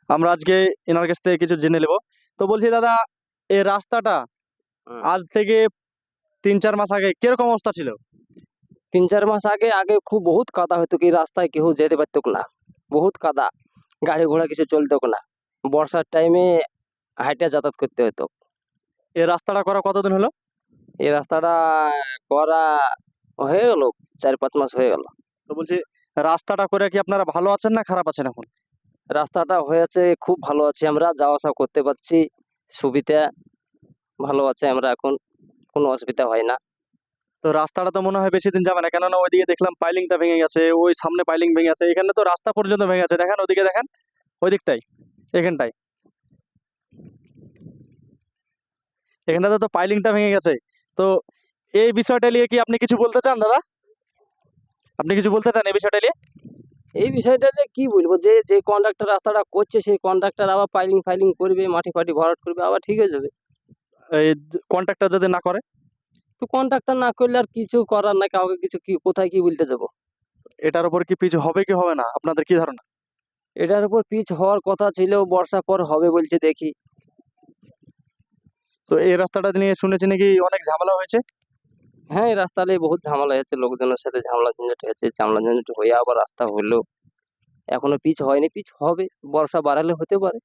আমরা আজকে এনার কাছ থেকে কিছু জেনে নেব। তো বলছি দাদা, এই রাস্তাটা আজ থেকে 3-4 মাস আগে কিরকম অবস্থা ছিল? 3-4 মাস আগে আগে খুব বহুত কাদা হতো, কি রাস্তায় কেউ যেতে পারতো না, বহুত কাদা, গাড়ি ঘোড়া কিছু চলতো না। বর্ষার টাইমে হাইটে যাতায়াত করতে হতো। এই রাস্তাটা করা কতদিন হলো? এই রাস্তাটা করা হয়ে গেল 4-5 মাস হয়ে গেল। তো বলছি, রাস্তাটা করে কি আপনারা ভালো আছেন না খারাপ আছেন এখন? রাস্তাটা হয়েছে খুব ভালো আছি, আমরা যাওয়া আসা করতে পারছি, সুবিধা ভালো আছে, আমরা এখন কোনো অসুবিধা হয় না। তো রাস্তাটা তো মনে হয় বেশি দিন যাবে না, কেননা ওইদিকে দেখলাম পাইলিংটা ভেঙে গেছে, ওই সামনে পাইলিং ভেঙে গেছে, এখানে তো রাস্তা পর্যন্ত ভেঙে গেছে। দেখেন ওদিকে, দেখেন ওই দিকটাই, এখানটায়, এখানটাতে তো পাইলিংটা ভেঙে গেছে। তো এই বিষয়টা নিয়ে কি আপনি কিছু বলতে চান দাদা? আপনি কিছু বলতে চান এই বিষয়টা নিয়ে? এই বিষয়টা যে কি বলবো, যে যে কন্ট্রাক্টর রাস্তাটা করছে সেই কন্ট্রাক্টর আবার পাইলিং ফাইলিং করবে, মাটি ফাটি ভরাট করবে, আবার ঠিক হয়ে যাবে। এই কন্ট্রাক্টর যদি না করে? তো কন্ট্রাক্টর না করলে আর কিছু করার নাই, কাউকে কিছু কি কোথায় কি বলতে যাবো। এটার উপর কি পিচ হবে কি হবে না, আপনাদের কি ধারণা? এটার উপর পিচ হওয়ার কথা ছিল, বর্ষা পর হবে বলছে, দেখি। তো এই রাস্তাটা নিয়ে শুনেছি নাকি অনেক ঝামেলা হয়েছে? হ্যাঁ, এই রাস্তা নিয়ে বহুত ঝামেলা হয়েছে, লোকজনের সাথে ঝামেলা ঝঞ্ঝাট হয়েছে, ঝামেলা ঝঞ্ঝাট হয়ে আবার রাস্তা হলো। এখনো পিচ হয়নি, পিচ হবে, বর্ষা বাড়ালে হতে পারে।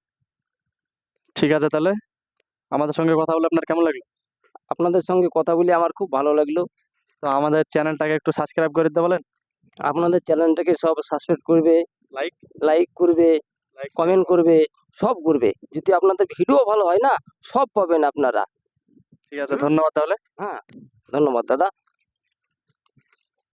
ঠিক আছে, তাহলে আমাদের সঙ্গে কথা বলে আপনার কেমন লাগলো? আপনাদের সঙ্গে কথা বলে আমার খুব ভালো লাগলো। তো আমাদের চ্যানেলটাকে একটু সাবস্ক্রাইব করে দিতে বলেন। আপনাদের চ্যানেলটাকে সব সাবস্ক্রাইব করবে, লাইক, লাইক করবে, লাইক, কমেন্ট করবে, সব করবে। যদি আপনাদের ভিডিও ভালো হয় না, সব পাবেন আপনারা। ঠিক আছে, ধন্যবাদ তাহলে। হ্যাঁ, ধন্যবাদ দাদা।